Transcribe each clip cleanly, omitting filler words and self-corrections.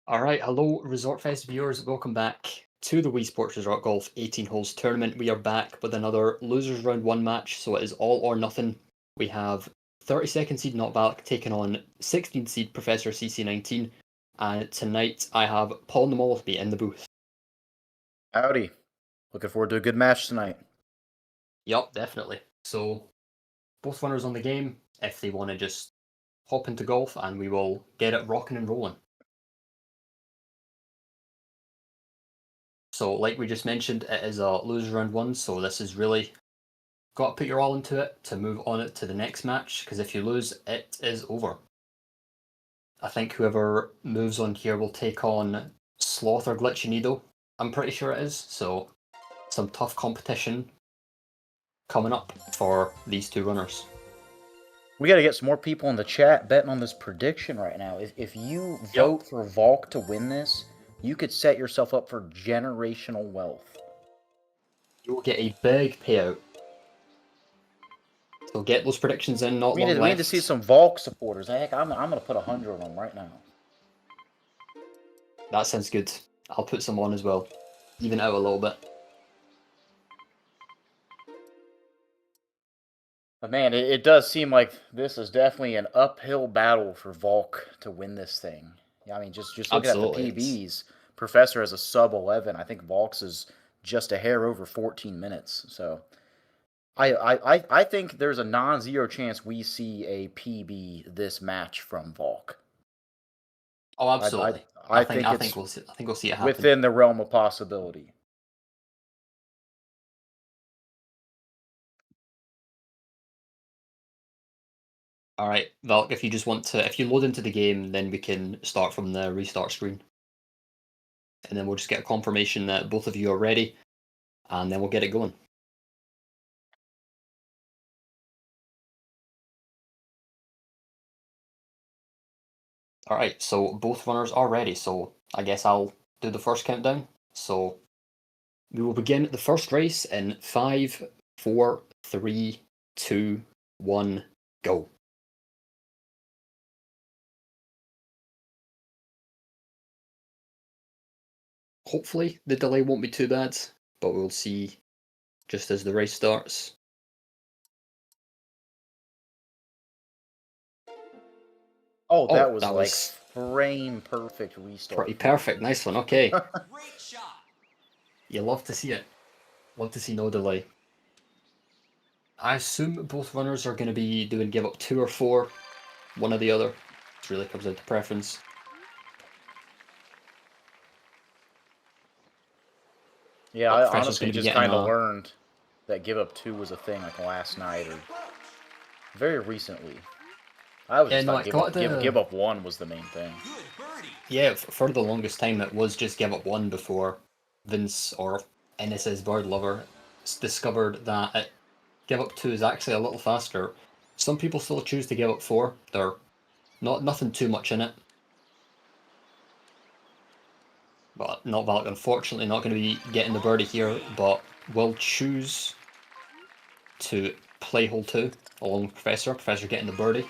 Alright, hello Resort Fest viewers, welcome back to the Wii Sports Resort Golf 18 Holes Tournament. We are back with another Losers Round 1 match, so it is all or nothing. We have 32nd seed NotValk taking on 16th seed ProfessorCC19, and tonight I have PaulInTheMall with me in the booth. Howdy. Looking forward to a good match tonight. Yup, definitely. So, both runners on the game, if they want to just hop into golf, and we will get it rocking and rolling. So, like we just mentioned, it is a Losers Round 1, so this is really got to put your all into it to move on it to the next match, because if you lose, it is over. I think whoever moves on here will take on Sloth or Glitchy Needle, I'm pretty sure it is, so some tough competition coming up for these two runners. We got to get some more people in the chat betting on this prediction right now. If you vote for Valk to win this, you could set yourself up for generational wealth. You'll get a big payout. So get those predictions in, not long left. We need to see some Valk supporters. Heck, I'm going to put 100 on them right now. That sounds good. I'll put some on as well. Even out a little bit. But man, it does seem like this is definitely an uphill battle for Valk to win this thing. Yeah, I mean, just looking at the PBs, Professor has a sub 11. I think Valk's is just a hair over 14 minutes. So I think there's a non-zero chance we see a PB this match from Valk. Oh, absolutely. I think we'll see it happen. Within the realm of possibility. Alright, Valk, if you just want to, if you load into the game, then we can start from the restart screen. And then we'll just get a confirmation that both of you are ready, and then we'll get it going. Alright, so both runners are ready, so I guess I'll do the first countdown. So we will begin the first race in 5, 4, 3, 2, 1, go. Hopefully the delay won't be too bad, but we'll see just as the race starts. Oh, that was like frame perfect restart. Pretty perfect, nice one, okay. Great shot. You love to see it. Love to see no delay. I assume both runners are going to be doing give up 2 or 4, one or the other. It really comes down to preference. Yeah, I honestly just kind of learned that give up 2 was a thing like last night or very recently. I was just thought give up 1 was the main thing. Yeah, for the longest time it was just give up 1 before Vince or NSS Bird Lover discovered that give up 2 is actually a little faster. Some people still choose to give up 4. They're nothing too much in it. But NotValk, unfortunately, not going to be getting the birdie here, but will choose to play hole 2 along with Professor. Professor getting the birdie.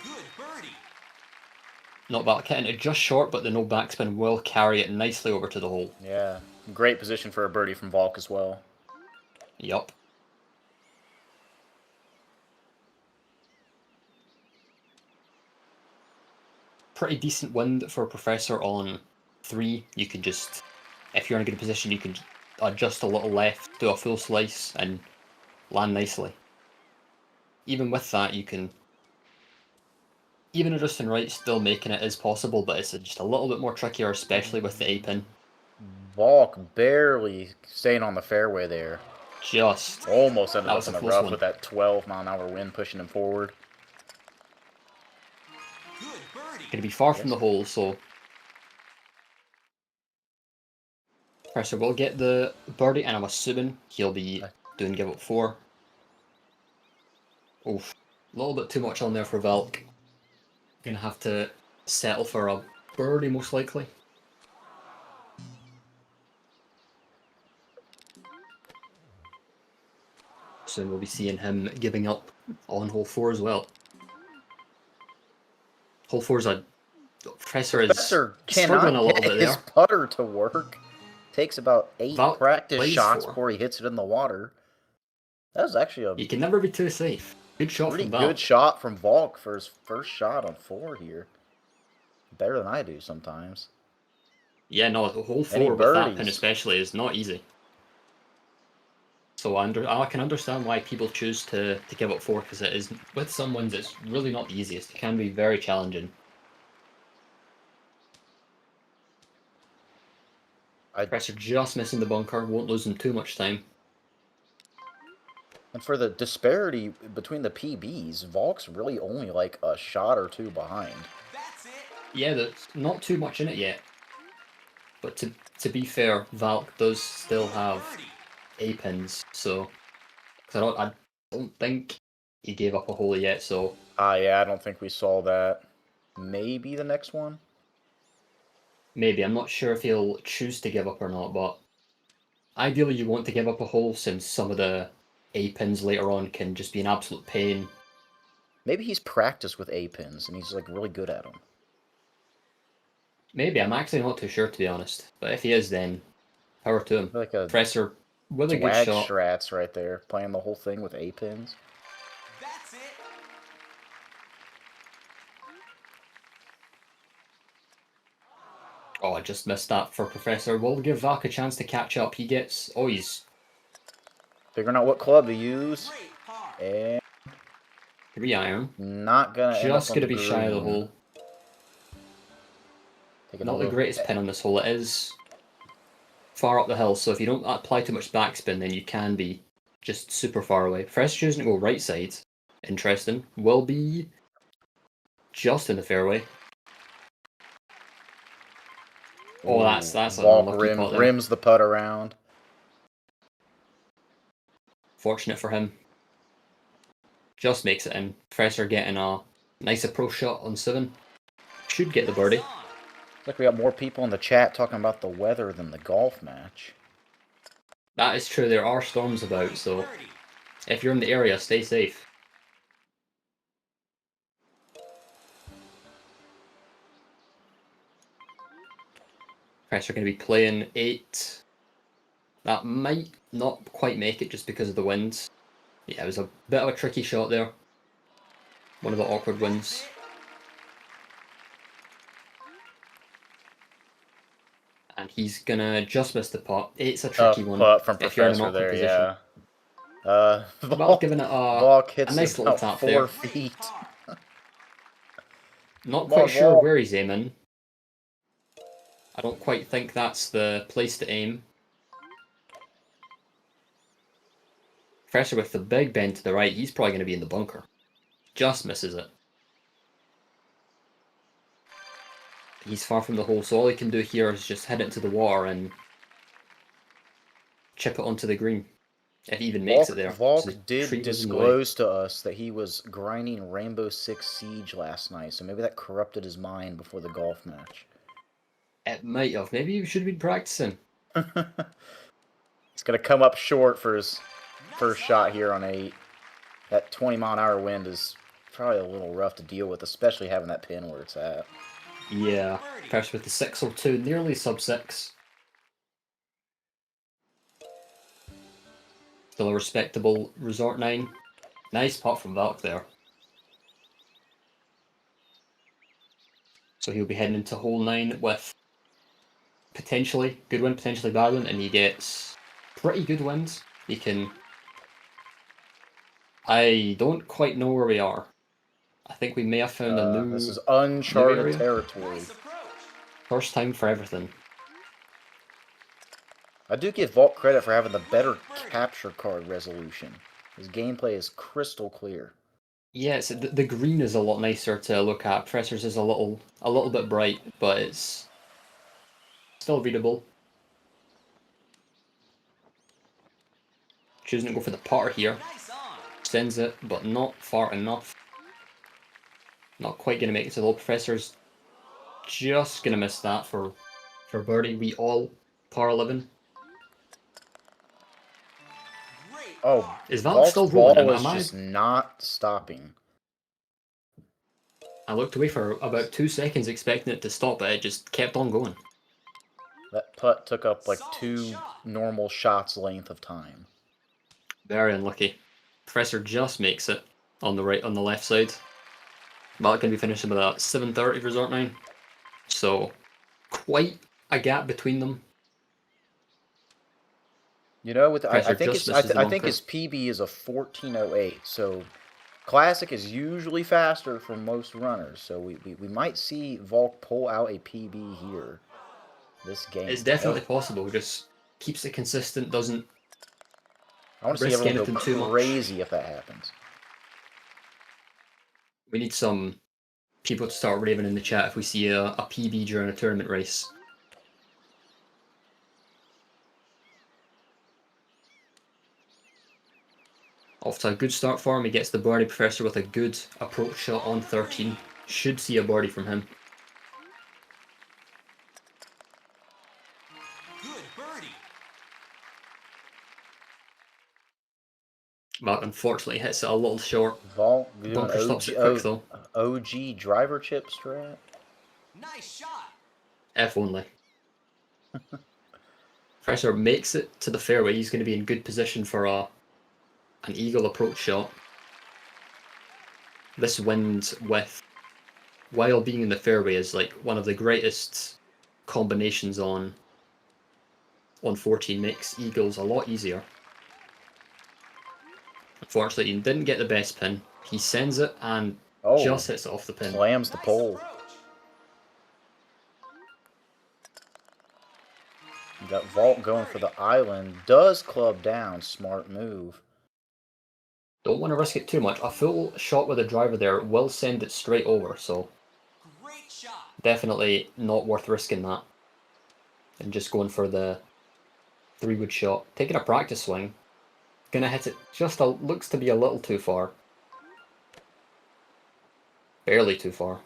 NotValk hitting it just short, but the no backspin will carry it nicely over to the hole. Yeah, great position for a birdie from Valk as well. Yup. Pretty decent wind for Professor on 3. You can just, if you're in a good position, you can adjust a little left, do a full slice, and land nicely. Even with that, you can, even adjusting right, still making it is possible, but it's just a little bit more trickier, especially with the A-pin. Valk barely staying on the fairway there. Just. Almost ended up in the rough with that 12-mile-an-hour wind pushing him forward. Going to be far from the hole, so Professor will get the birdie, and I'm assuming he'll be doing give up 4. Oof, a little bit too much on there for Valk. Gonna have to settle for a birdie most likely. Soon we'll be seeing him giving up on hole 4 as well. Hole 4 is a Professor is Professor struggling cannot a little get bit his there. putter to work. Takes about 8 Valk practice plays shots for. before he hits it in the water. That was actually a You can never be too safe. Good shot pretty from good Valk. shot from Valk for his first shot on 4 here. Better than I do sometimes. Yeah, no, hole 4 Any with that pin birdies? especially is not easy. So I can understand why people choose to give up 4, because it is, with some ones, it's really not the easiest. It can be very challenging. Professor just missing the bunker, won't lose him too much time. And for the disparity between the PBs, Valk's really only like a shot or 2 behind. Yeah, there's not too much in it yet. But to be fair, Valk does still have A pins, so I don't think he gave up a hole yet. So Yeah, I don't think we saw that. Maybe the next one. maybe, I'm not sure if he'll choose to give up or not. But ideally, you want to give up a hole, since some of the A pins later on can just be an absolute pain. Maybe he's practiced with A pins and he's like really good at them. Maybe, I'm actually not too sure, to be honest. But if he is, then power to him. Like a Professor with a good Dwag shot. strats right there, playing the whole thing with A pins. That's it. Oh, I just missed that for Professor. We'll give Valk a chance to catch up. He gets... Oh, he's... Figuring out what club to use. And 3 iron. not gonna end up Just on going to the be shy of the green. hole. Take Not the another greatest pin on this hole. It is far up the hill, so if you don't apply too much backspin, then you can be just super far away. Professor choosing to go right side. Interesting. Will be just in the fairway. Oh, that's an Valk unlucky pot there. rims the putt around. Fortunate for him. Just makes it in. Professor getting a nice approach shot on 7. Should get the birdie. Looks like we got more people in the chat talking about the weather than the golf match. That is true. There are storms about, so if you're in the area, stay safe. Professor going to be playing 8. That might not quite make it just because of the wind. Yeah, it was a bit of a tricky shot there. One of the awkward wins. And he's gonna just miss the putt. 8's a tricky one Putt from if you're in an Professor awkward there, position. yeah. Well, giving it Valk a hits nice it little about tap 4 there. feet. Not quite sure where he's aiming. I don't quite think that's the place to aim. Professor with the big bend to the right, he's probably going to be in the bunker. Just misses it. He's far from the hole, so all he can do here is just head it into the water and chip it onto the green. If he even makes it there. Valk did tree was in the way. disclose to us that he was grinding Rainbow Six Siege last night, so maybe that corrupted his mind before the golf match. It might have. Maybe you should have been practicing. He's going to come up short for his first shot here on 8. That 20-mile-an-hour wind is probably a little rough to deal with, especially having that pin where it's at. Yeah, first with the 602, nearly sub 6. Still a respectable resort 9. Nice putt from Valk there. So he'll be heading into hole 9 with potentially good wind, potentially bad wind, and he gets pretty good winds. He can... I don't quite know where we are. I think we may have found a new... This is uncharted territory. First time for everything. I do give Valk credit for having the better capture card resolution. His gameplay is crystal clear. Yes, the green is a lot nicer to look at. Professor's is a little bit bright, but it's still readable. Choosing to go for the putter here. Sends it, but not far enough. Not quite going to make it to the hole. Professor's just going to miss that for birdie. We all par 11. Oh, is Valk still rolling? Ball is just not stopping. I looked away for about 2 seconds expecting it to stop, but it just kept on going. That putt took up like 2 normal shots length of time. Very unlucky. Professor just makes it on the left side. Malk can be finishing with a 730 resort 9. So quite a gap between them. You know, I think his PB is a 1408. So Classic is usually faster for most runners. So we might see Volk pull out a PB here. This game. It's definitely possible. Just keeps it consistent. Doesn't. I want to see everyone go crazy if that happens. We need some people to start raving in the chat if we see a PB during a tournament race. Off to a good start for him. He gets the birdie. Professor with a good approach shot on 13. Should see a birdie from him. Good birdie. But unfortunately hits it a little short. Volk Bunker stops it quick though. OG driver chip strat. Nice shot. F only. Professor makes it to the fairway. He's going to be in good position for an eagle approach shot. This wind while being in the fairway is like one of the greatest combinations on 14. Makes eagles a lot easier. Unfortunately, he didn't get the best pin. He sends it and just hits it off the pin. Slams the pole. You got Volk going for the island. Does club down. Smart move. Don't want to risk it too much. A full shot with a driver there will send it straight over, so great shot. Definitely not worth risking that. And just going for the 3-wood shot. Taking a practice swing. Gonna hit it just looks to be a little too far. Barely too far.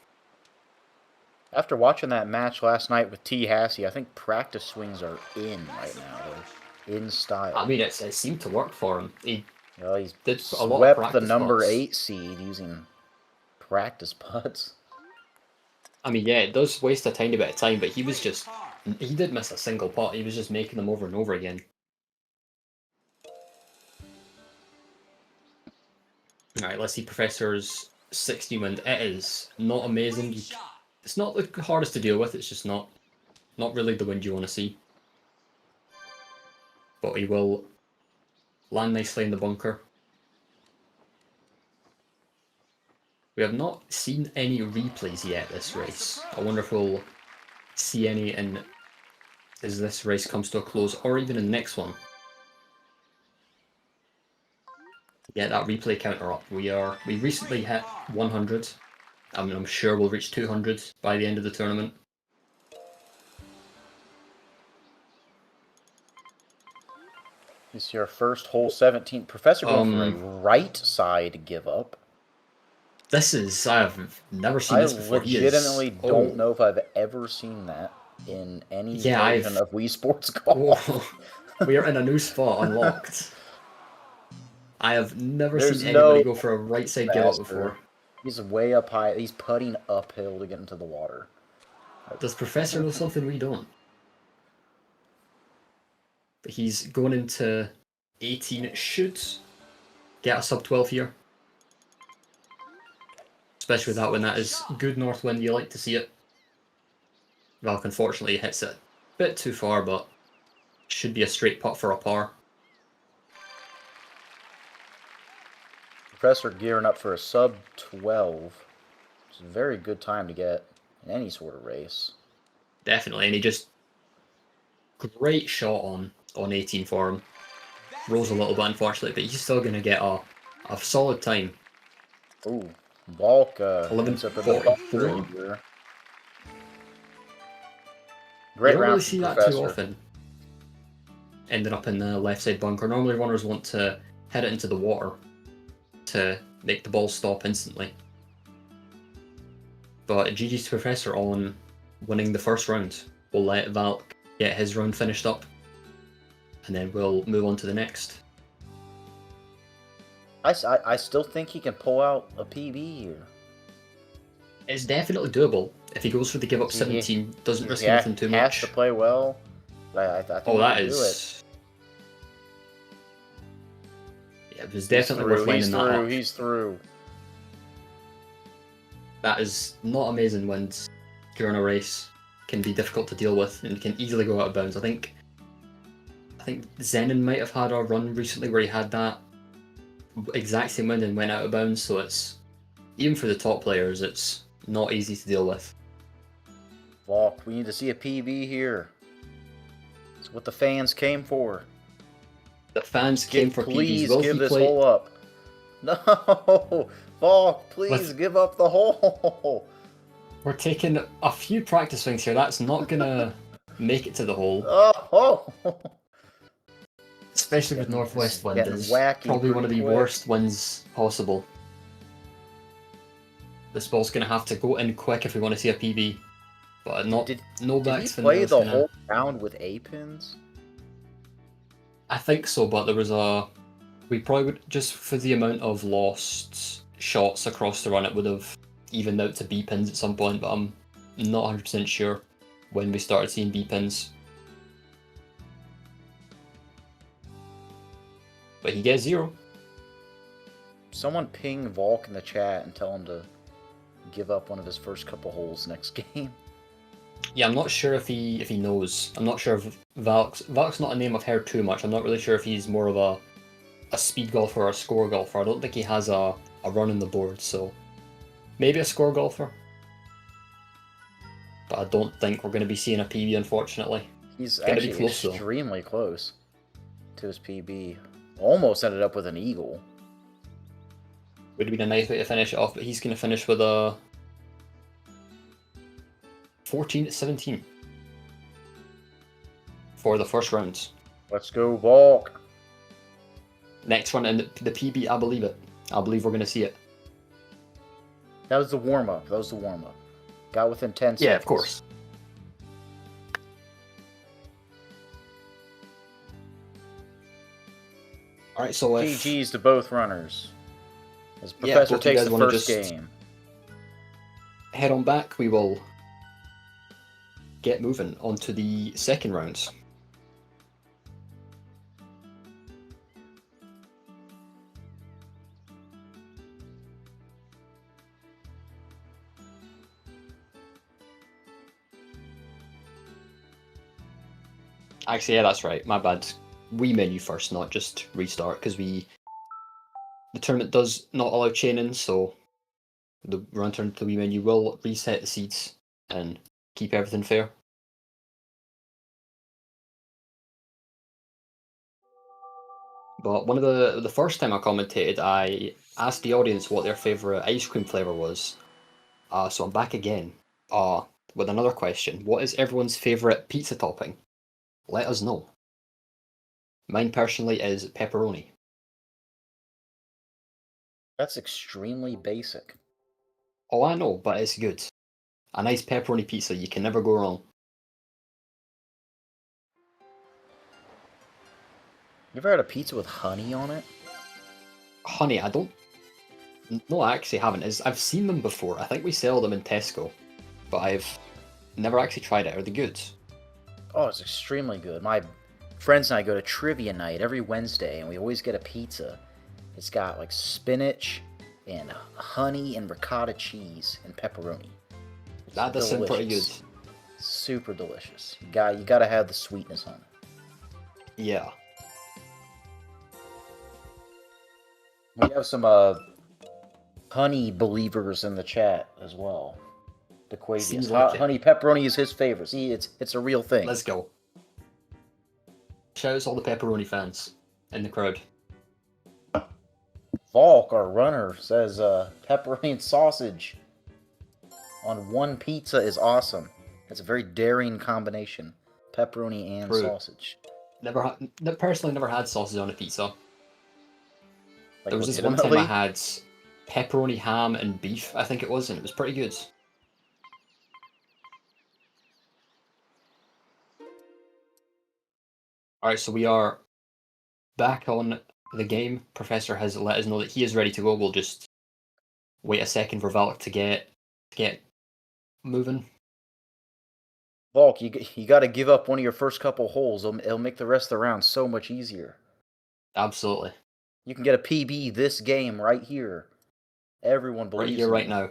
After watching that match last night with T. Hassey, I think practice swings are in right now. They're in style. I mean, it seemed to work for him. He did swept the number 8 seed using practice putts. I mean, yeah, it does waste a tiny bit of time, but he did miss a single putt. He was just making them over and over again. Alright, let's see Professor's 60 wind. It is not amazing. It's not the hardest to deal with, it's just not really the wind you want to see. But he will land nicely in the bunker. We have not seen any replays yet this race. I wonder if we'll see any as this race comes to a close, or even in the next one. Get that replay counter up. We recently hit 100. I mean, I'm sure we'll reach 200 by the end of the tournament. This is your first hole 17. Professor going for a right side give up. I've never seen this before. I legitimately don't know if I've ever seen that in any version of Wii Sports Golf. We are in a new spot, unlocked. I have never seen anybody go for a right side give up before. He's way up high. He's putting uphill to get into the water. Does Professor know something we don't? But he's going into 18. It should get a sub 12 here. Especially with that when that is good north wind, you like to see it. Valk unfortunately hits it a bit too far, but should be a straight putt for a par. Professor gearing up for a sub 12. It's a very good time to get in any sort of race. Definitely, and he just great shot on 18 for him. Rolls a little bit unfortunately, but he's still going to get a solid time. Ooh, Volk 11.44. Great round. You don't really see that too often. Ending up in the left side bunker. Normally runners want to head it into the water to make the ball stop instantly. But GG's to Professor on winning the first round. We'll let Valk get his round finished up, and then we'll move on to the next. I still think he can pull out a PB here. It's definitely doable. If he goes for the give up 17, doesn't risk anything too much. He has to play well. I think oh, that is... Yeah, it was definitely worth lining that up. He's through. That is not amazing wins during a race. Can be difficult to deal with and can easily go out of bounds. I think Zenon might have had a run recently where he had that exact same win and went out of bounds, so it's, even for the top players, it's not easy to deal with. Valk, we need to see a PB here. It's what the fans came for. The fans came for PBs. Please give this hole up. No! Valk, please give up the hole! We're taking a few practice swings here. That's not going to make it to the hole. Oh! Especially with northwest wind. It's probably one of the worst winds possible. This ball's going to have to go in quick if we want to see a PB. But no backspin. Did he play the whole round with A pins? I think so, but there was a... We probably would, just for the amount of lost shots across the run, it would have evened out to B pins at some point, but I'm not 100% sure when we started seeing B pins. But he gets 0. Someone ping Valk in the chat and tell him to give up one of his first couple holes next game. Yeah, I'm not sure if he knows. I'm not sure if Valk's not a name I've heard too much. I'm not really sure if he's more of a speed golfer or a score golfer. I don't think he has a run on the board, so maybe a score golfer. But I don't think we're going to be seeing a PB, unfortunately. He's actually extremely close to his PB. Almost ended up with an eagle. Would have been a nice way to finish it off, but he's going to finish with a 14-17 for the first round. Let's go, Valk. Next one, and the PB, I believe it. I believe we're going to see it. That was the warm-up. Got within 10 seconds. Yeah, of course. Alright, so GG's to both runners. As Professor takes the first game. Head on back, we will get moving on to the second round. Actually, yeah, that's right. My bad. Wii menu first, not just restart, because the tournament does not allow chaining, so the run turn to the Wii menu will reset the seeds and keep everything fair. But one of the first time I commentated, I asked the audience what their favourite ice cream flavour was. So I'm back again with another question. What is everyone's favourite pizza topping? Let us know. Mine personally is pepperoni. That's extremely basic. Oh, I know, but it's good. A nice pepperoni pizza, you can never go wrong. You ever had a pizza with honey on it? Honey, I don't... No, I actually haven't. I've seen them before. I think we sell them in Tesco. But I've never actually tried it. Are they good? Oh, it's extremely good. My friends and I go to trivia night every Wednesday, and we always get a pizza. It's got like spinach and honey and ricotta cheese and pepperoni. That does sound pretty good. Super delicious. You gotta have the sweetness on it. Yeah. We have some honey believers in the chat as well. Dqwavious. Like honey pepperoni is his favorite. See, it's a real thing. Let's go. Shout out to all the pepperoni fans in the crowd. Valk, our runner, says pepperoni and sausage on one pizza is awesome. It's a very daring combination. Pepperoni and sausage. Personally never had sausage on a pizza. Like, there was this one time I had pepperoni, ham, and beef, I think it was, and it was pretty good. Alright, so we are back on the game. Professor has let us know that he is ready to go. We'll just wait a second for Valk to get get moving. Volk, you got to give up one of your first couple holes. It'll make the rest of the round so much easier. Absolutely. You can get a PB this game right here. Everyone believes right here, in right you. now.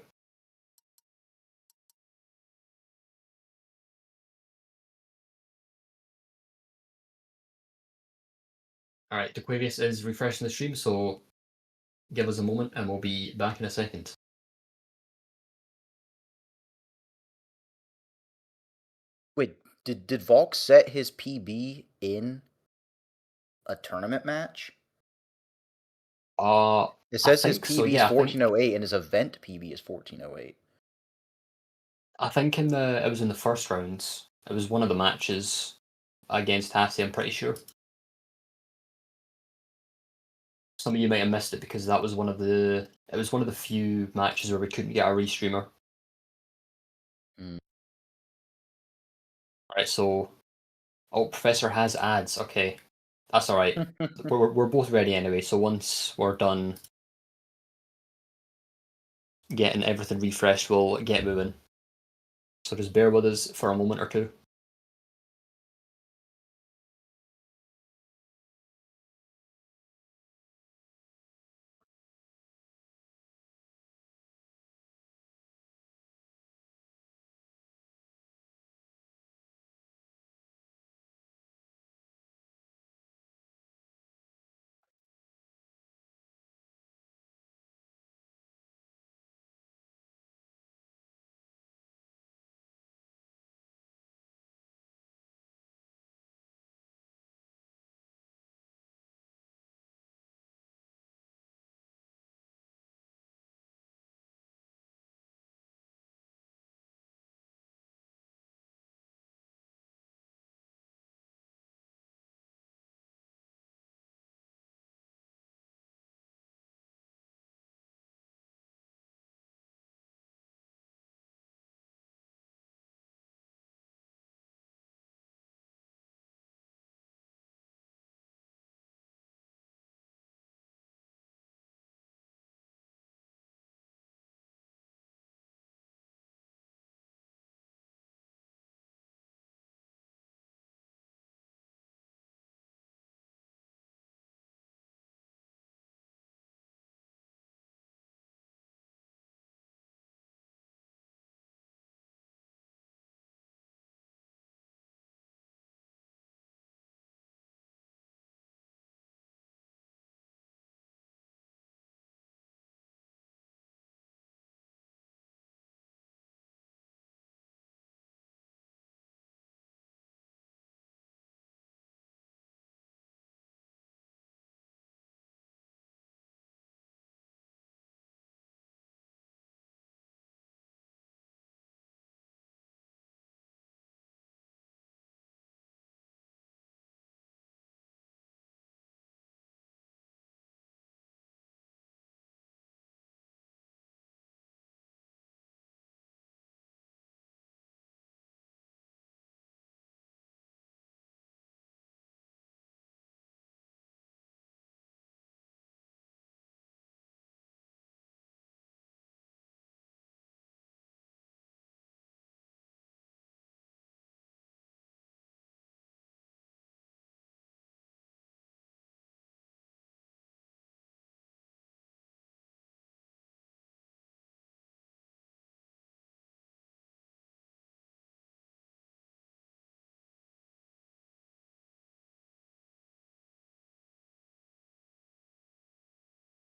Alright, Dqwavious is refreshing the stream, so give us a moment and we'll be back in a second. Wait, did Volk set his PB in a tournament match? It says his PB is 1408 and his event PB is 1408. I think it was in the first rounds. It was one of the matches against Hattie, I'm pretty sure. Some of you might have missed it because that was one of the few matches where we couldn't get a restreamer. Alright, so Professor has ads, okay. That's alright. we're both ready anyway, so once we're done getting everything refreshed, we'll get moving. So just bear with us for a moment or two.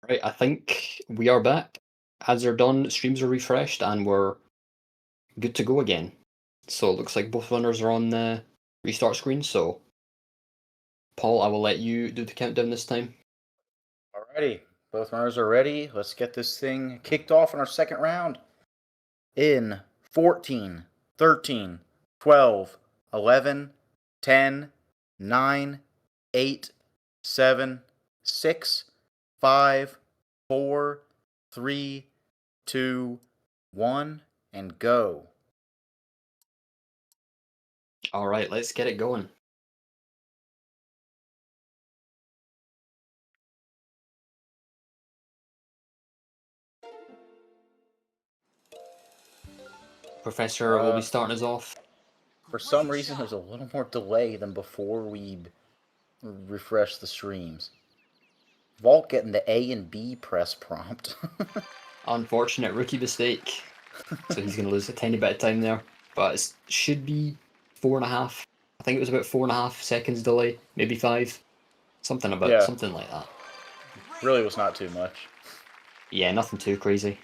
Right, I think we are back. Ads are done, streams are refreshed, and we're good to go again. So it looks like both runners are on the restart screen, so Paul, I will let you do the countdown this time. Alrighty, both runners are ready. Let's get this thing kicked off in our second round. In 14, 13, 12, 11, 10, 9, 8, 7, 6, 5, 4, 3, 2, 1, and go. All right, let's get it going. Professor will be starting us off. For some reason, there's a little more delay than before we refresh the streams. Volk getting the A and B press prompt. Unfortunate rookie mistake. So he's going to lose a tiny bit of time there. But it should be 4.5. I think it was about 4.5 seconds delay, maybe 5. Something like that. Really was not too much. Yeah, nothing too crazy.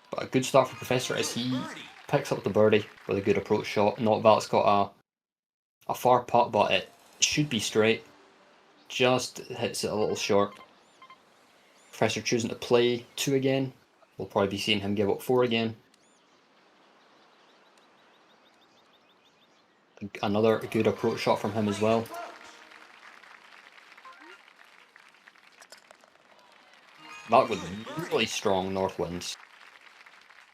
But a good start for Professor as he picks up the birdie with a good approach shot. NotValk's got a far putt, but it should be straight. Just hits it a little short. Professor choosing to play 2 again. We'll probably be seeing him give up 4 again. Another good approach shot from him as well. That with really strong north winds.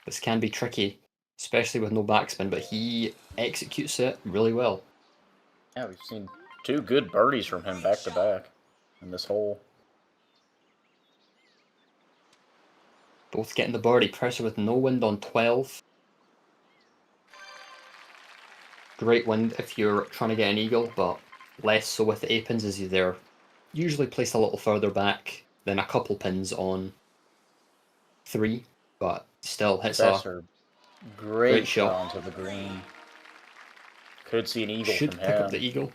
This can be tricky, especially with no backspin, but he executes it really well. Yeah, we've seen 2 good birdies from him back to back in this hole. Both getting the birdie. Pressure with no wind on 12. Great wind if you're trying to get an eagle, but less so with the A-pins as they're usually placed a little further back than a couple pins on 3, but still hits a great shot onto the green. Could see an eagle Should from pick him. up the eagle.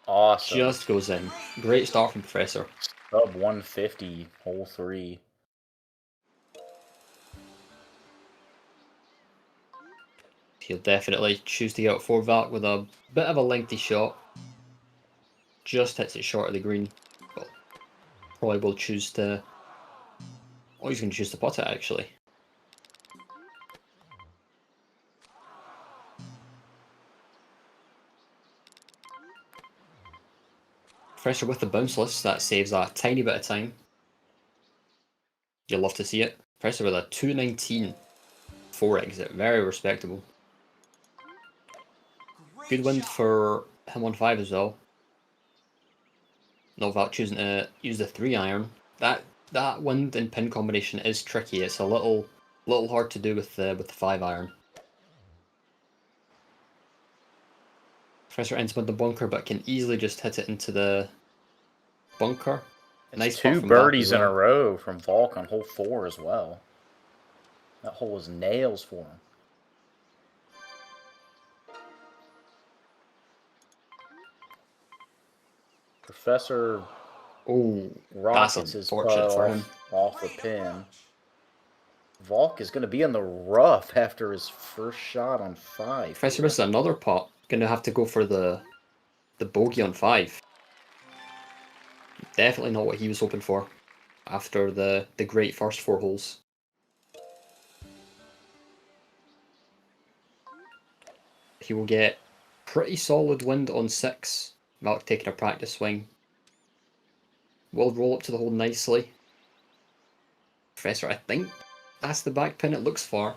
Awesome. Just goes in. Great start from Professor. Sub 150, hole 3. He'll definitely choose to get out 4 Valk with a bit of a lengthy shot. Just hits it short of the green. But probably will choose to... Oh, he's going to choose to putt it actually. Professor with the bounceless, that saves a tiny bit of time. You'll love to see it. Professor with a 219 4 exit, very respectable. Good wind for him on 5 as well. NotValk choosing to use the 3-iron. That wind and pin combination is tricky. It's a little hard to do with the 5-iron. Professor ends with the bunker, but can easily just hit it into the bunker. Nice 2 birdies in a row from Volk on hole 4 as well. That hole was nails for him. Professor rockets his putt off the pin. Volk is going to be in the rough after his first shot on 5. Professor misses another putt. Going to have to go for the bogey on 5. Definitely not what he was hoping for after the great first 4 holes. He will get pretty solid wind on 6. Valk taking a practice swing. Will roll up to the hole nicely. Professor, I think that's the back pin. It looks far.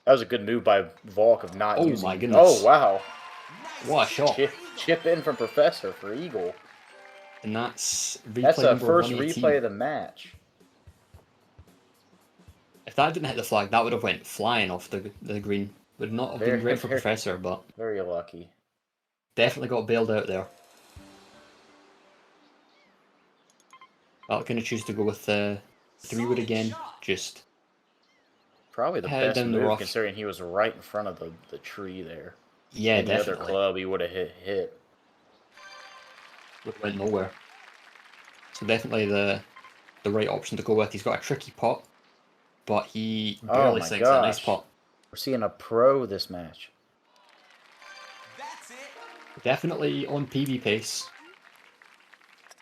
That was a good move by Volk of not using... Oh my goodness. Oh, wow. What a shot. Chip in from Professor for eagle. And that's replay That's the first 118. replay of the match. If that didn't hit the flag, that would have went flying off the green. Would not have been great for Professor, but... Very lucky. Definitely got bailed out there. Well, going to choose to go with the 3-wood again. Just... Probably the best move considering he was right in front of the tree there. Yeah, Any definitely. other club he would have hit. Would have went nowhere. So definitely the right option to go with. He's got a tricky putt, but he barely sinks a nice putt. We're seeing a pro this match. That's it. Definitely on PB pace.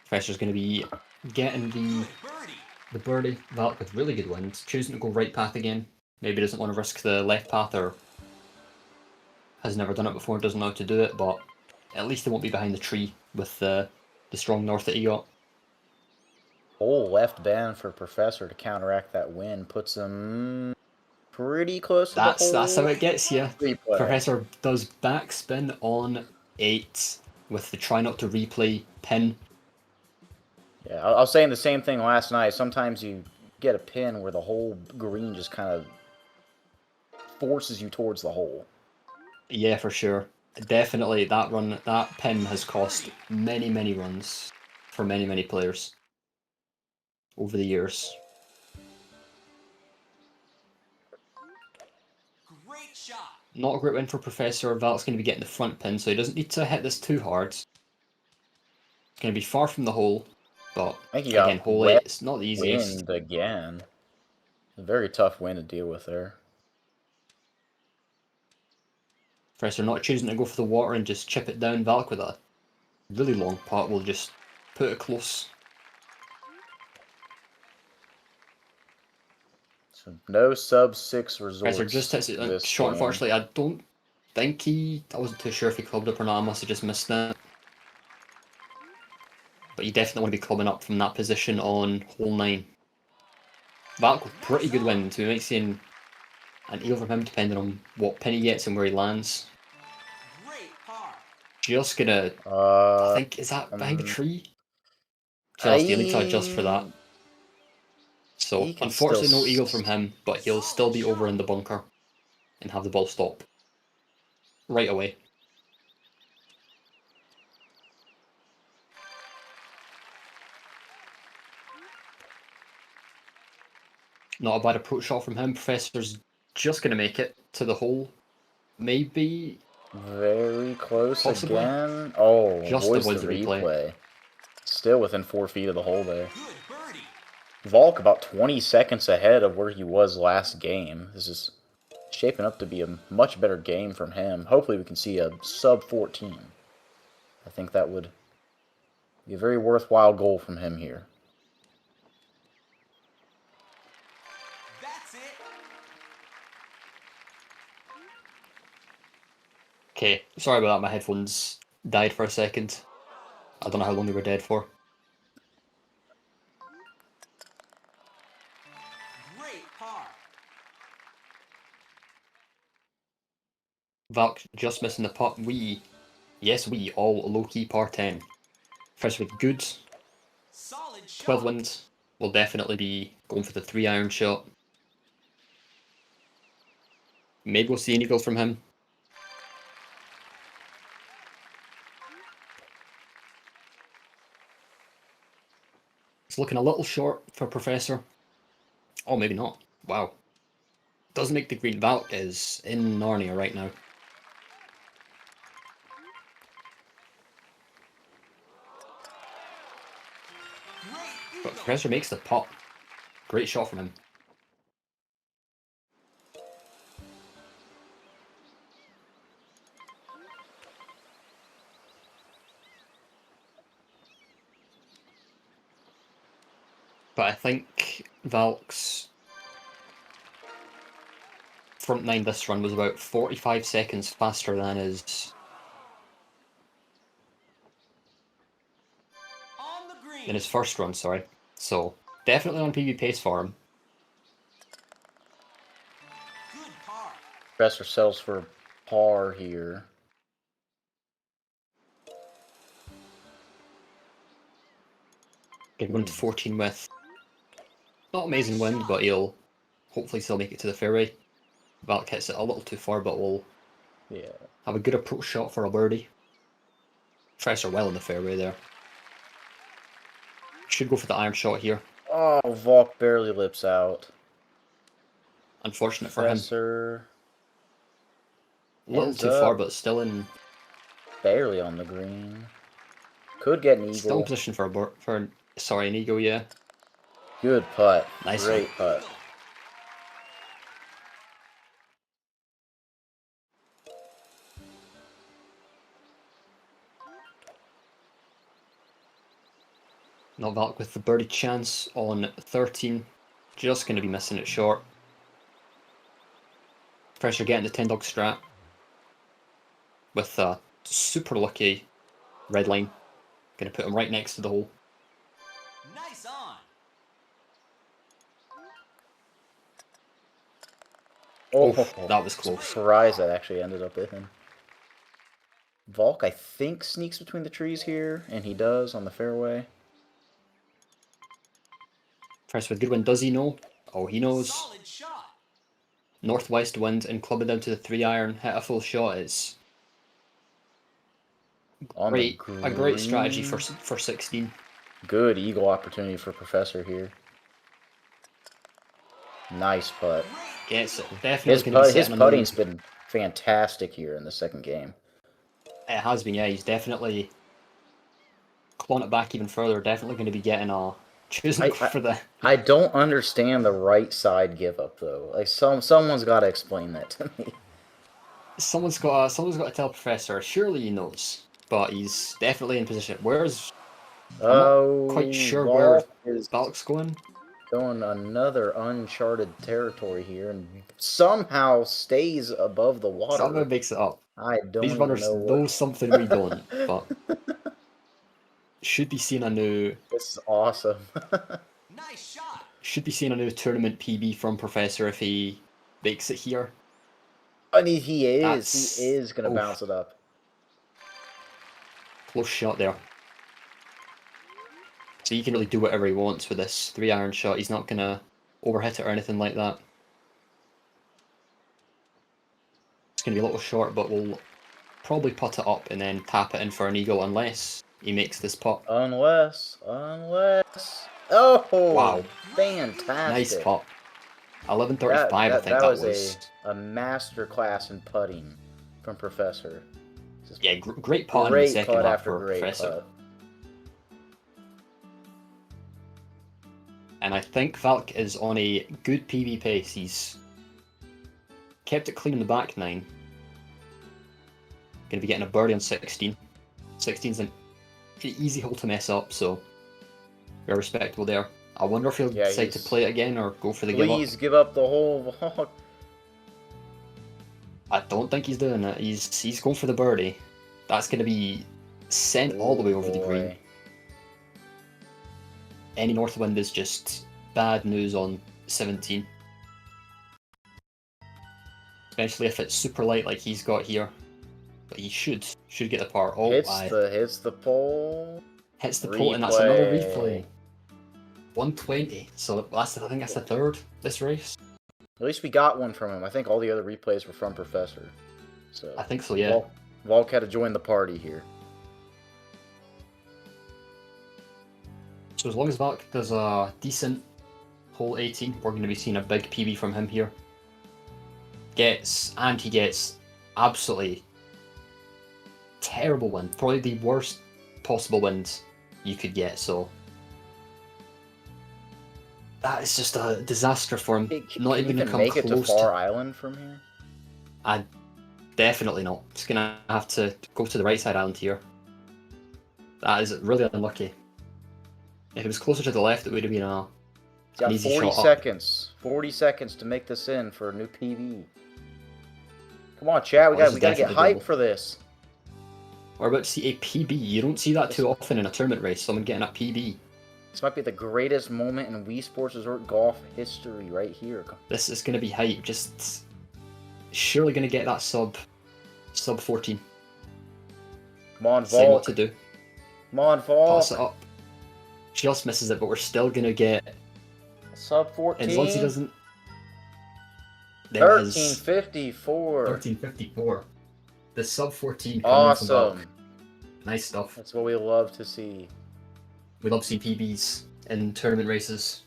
Professor's going to be getting the birdie. Valk with really good wind. Choosing to go right path again. Maybe doesn't want to risk the left path or has never done it before, doesn't know how to do it, but at least he won't be behind the tree with the strong north that he got. Whole left band for Professor to counteract that wind puts him pretty close to the hole. That's how it gets you. Professor does backspin on 8 with the try not to replay pin. Yeah, I was saying the same thing last night. Sometimes you get a pin where the whole green just kind of forces you towards the hole. Yeah, for sure. Definitely, that pin has cost many, many runs for many, many players over the years. Great shot. Not a great win for Professor. Valk's going to be getting the front pin, so he doesn't need to hit this too hard. It's going to be far from the hole, but I think he again, got hole 8, wet it's not the easiest. wind again. A very tough wind to deal with there. Professor not choosing to go for the water and just chip it down. Valk with a really long putt will just put it close. So no sub-6 resorts. Professor just hits it short. Game. Unfortunately, I don't think I wasn't too sure if he clubbed up or not. I must have just missed it. But you definitely want to be clubbing up from that position on hole 9. Valk with pretty good wind, so we might see an eagle from him depending on what pin he gets and where he lands. Great par. Just gonna, I I think, is that behind a tree? Just, you need to adjust for that. So, unfortunately no eagle from him, but he'll still be over in the bunker and have the ball stop right away. Not a bad approach shot from him. Professor's just going to make it to the hole. Maybe. Very close Possibly. again. Oh, Just avoids avoids the the replay. replay. Still within 4 feet of the hole there. Good birdie. Volk about 20 seconds ahead of where he was last game. This is shaping up to be a much better game from him. Hopefully we can see a sub 14. I think that would be a very worthwhile goal from him here. That's it. Okay, sorry about that. My headphones died for a second. I don't know how long they were dead for. Great par. Valk just missing the putt. Yes, we all low-key par 10. First with good. Solid shot. 12 wind will definitely be going for the 3-iron shot. Maybe we'll see an eagle from him. It's looking a little short for Professor. Oh, maybe not. Wow. Doesn't make the green. Valk is in Narnia right now. Great But eagle. Professor makes the putt. Great shot from him. But I think Valk's front 9 this run was about 45 seconds faster than his On the green. first run, sorry. So definitely on PB pace for him. Good par. Professor sells for par here. Getting going to 14 with not amazing wind, but he'll hopefully still make it to the fairway. Valk hits it a little too far, but will have a good approach shot for a birdie. Professor well in the fairway there. Should go for the iron shot here. Oh, Volk barely lips out. Unfortunate Professor for him. A little too far, but still in. Barely on the green. Could get an eagle. Still in position for an eagle, yeah. Good putt. Nice Great one. putt. NotValk with the birdie chance on 13. Just going to be missing it short. Pressure getting the 10-dog strat. With a super lucky red line. Going to put him right next to the hole. Nice on. Oh, that was close. Surprised that actually ended up in. Volk, I think, sneaks between the trees here, and he does on the fairway. Professor with good win. Does he know? Oh, he knows. Solid shot. Northwest wind and clubbing down to the 3-iron. Hit a full shot is great. A great strategy for 16. Good eagle opportunity for Professor here. Nice putt. Gets it. Definitely His putting's been fantastic here in the second game. It has been, yeah. He's definitely clawing it back even further. Definitely going to be getting choosing for the. I don't understand the right side give up though. Like someone's got to explain that to me. Someone's got to tell Professor. Surely he knows, but he's definitely in position. I'm not quite sure where Valk's going. Going another uncharted territory here, and somehow stays above the water. Someone makes it up. I don't These runners know something we don't, but should be seeing a new. This is awesome. Nice shot. Should be seeing a new tournament PB from Professor if he makes it here. I mean, he is going to bounce it up. Close shot there. So he can really do whatever he wants with this 3-iron shot. He's not going to overhit it or anything like that. It's going to be a little short, but we'll probably putt it up and then tap it in for an eagle unless he makes this putt. Unless. Oh! Wow. Fantastic. Nice putt. 11:35, I think that was. A master class in putting from Professor. Yeah, great putt in the second half for Professor. Putt. And I think Valk is on a good PB pace. He's kept it clean in the back 9. Going to be getting a birdie on 16. 16's an easy hole to mess up, so very respectable there. I wonder if he'll decide to play it again or go for the give up. Please give up the whole walk. I don't think he's doing it. He's going for the birdie. That's going to be sent all the way over the green. Any north wind is just bad news on 17. Especially if it's super light like he's got here. But he should get the par. Oh, hits the pole. Hits the pole, and that's another replay. 120. So I think that's the third this race. At least we got one from him. I think all the other replays were from Professor. So I think so, yeah. Valk had to join the party here. So as long as Valk does a decent hole 18, we're going to be seeing a big PB from him here. He gets absolutely terrible wind. Probably the worst possible wind you could get, so that is just a disaster for him. Not even going to come make close it to Far Island from here? Definitely not. Just going to have to go to the right side island here. That is really unlucky. If it was closer to the left, it would have been an easy shot. 40 seconds. 40 seconds to make this in for a new PB. Come on, Chad. We got to get hyped for this. We're about to see a PB. You don't see that too often in a tournament race. Someone getting a PB. This might be the greatest moment in Wii Sports Resort golf history right here. This is going to be hype. Just surely going to get that sub 14. Come on, Decide what Valk. to do. Come on, Valk. Toss it up. Just misses it, but we're still going to get sub 14. As long as he doesn't. 1354. 1354. The sub 14. Awesome. Nice stuff. That's what we love to see. We love seeing PBs in tournament races.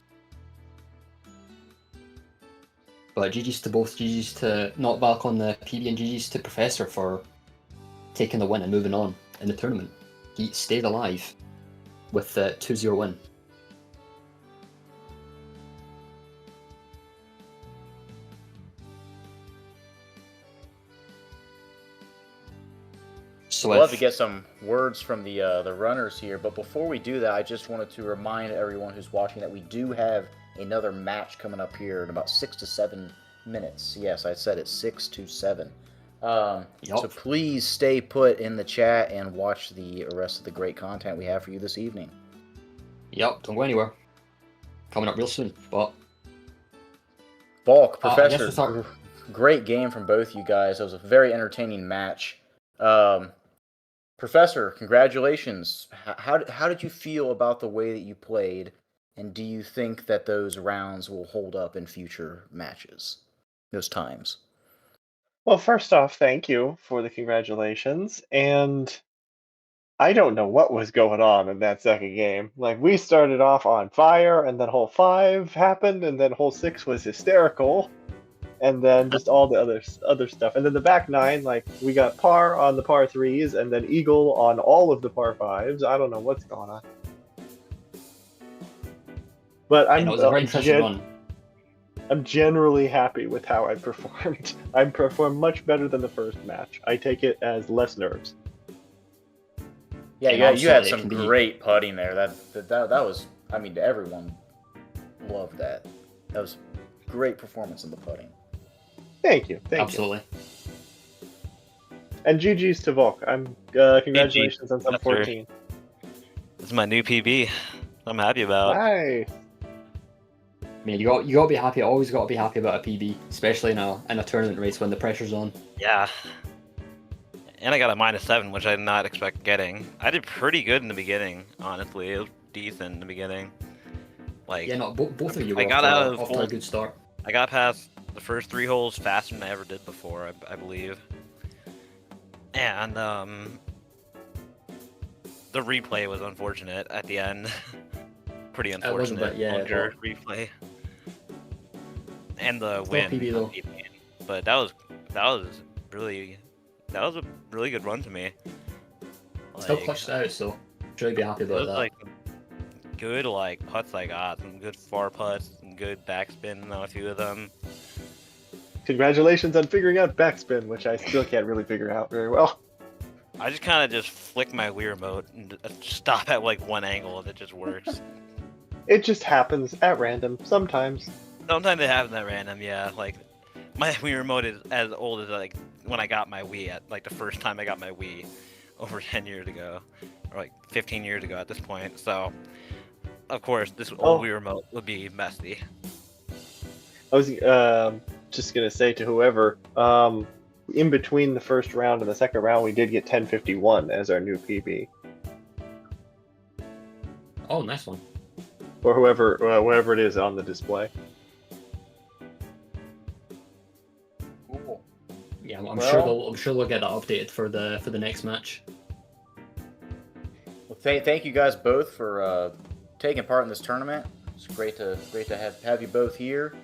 But GG's to both. GG's to NotValk on the PB and GG's to Professor for taking the win and moving on in the tournament. He stayed alive with the 2-0 win. So I'd love to get some words from the runners here, but before we do that, I just wanted to remind everyone who's watching that we do have another match coming up here in about 6 to 7 minutes. Yes, I said it's 6 to 7. So please stay put in the chat and watch the rest of the great content we have for you this evening. Yep, don't go anywhere. Coming up real soon, but... Valk, Professor, great game from both you guys. It was a very entertaining match. Professor, congratulations. How did you feel about the way that you played? And do you think that those rounds will hold up in future matches? Those times? Well, first off, thank you for the congratulations. And I don't know what was going on in that second game. Like, we started off on fire, and then hole 5 happened, and then hole 6 was hysterical, and then just all the other stuff. And then the back 9, like, we got par on the par 3s, and then eagle on all of the par 5s. I don't know what's going on. But It was a very interesting run. I'm generally happy with how I performed. I performed much better than the first match. I take it as less nerves. Yeah, you had some great putting there. That was, I mean, everyone loved that. That was great performance in the putting. Thank you. Absolutely. And GG's to Volk. Congratulations on sub 14. This is my new PB. I'm happy about. Nice. I mean, you got to be happy. Always got to be happy about a PB, especially in a tournament race when the pressure's on. Yeah. And I got a -7, which I did not expect getting. I did pretty good in the beginning, honestly. It was decent in the beginning. Like, yeah, no, both of you were off to a good start. I got past the first 3 holes faster than I ever did before, I believe. And the replay was unfortunate at the end. Pretty unfortunate. Longer replay. And the win. PB, though. But that was a really good run to me. Still clutched out, so should be happy about that. Like good putts I got, some good far putts, some good backspin on a few of them. Congratulations on figuring out backspin, which I still can't really figure out very well. I just kind of flick my Wii remote and stop at like one angle and it just works. It just happens at random sometimes. Sometimes it happens at random, yeah. Like my Wii remote is as old as like when I got my Wii at like the first time I got my Wii over 10 years ago, or like 15 years ago at this point. So of course this old Wii remote would be messy. I was just gonna say to whoever, in between the first round and the second round, we did get 1051 as our new PB. Oh, nice one. Or whoever it is on the display. Cool. Yeah, I'm sure they'll get that updated for the next match. Well, thank you guys both for taking part in this tournament. It's great to have you both here.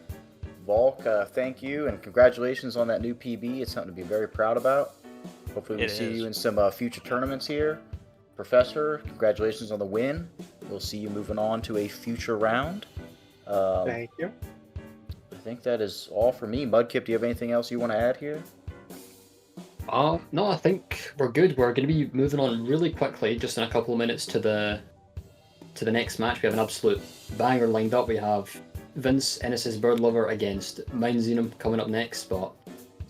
Volk, thank you, and congratulations on that new PB. It's something to be very proud about. Hopefully we'll see you in some future tournaments here. Professor, congratulations on the win. We'll see you moving on to a future round. Thank you. I think that is all for me. Mudkip, do you have anything else you want to add here? No, I think we're good. We're going to be moving on really quickly, just in a couple of minutes to the next match. We have an absolute banger lined up. We have Vince Ennis's Bird Lover against Mind Xenum coming up next, but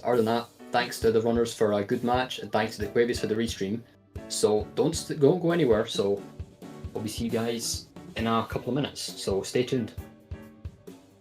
other than that, thanks to the runners for a good match, and thanks to Dqwavious for the restream. So don't go anywhere, so we'll see you guys in a couple of minutes, so stay tuned.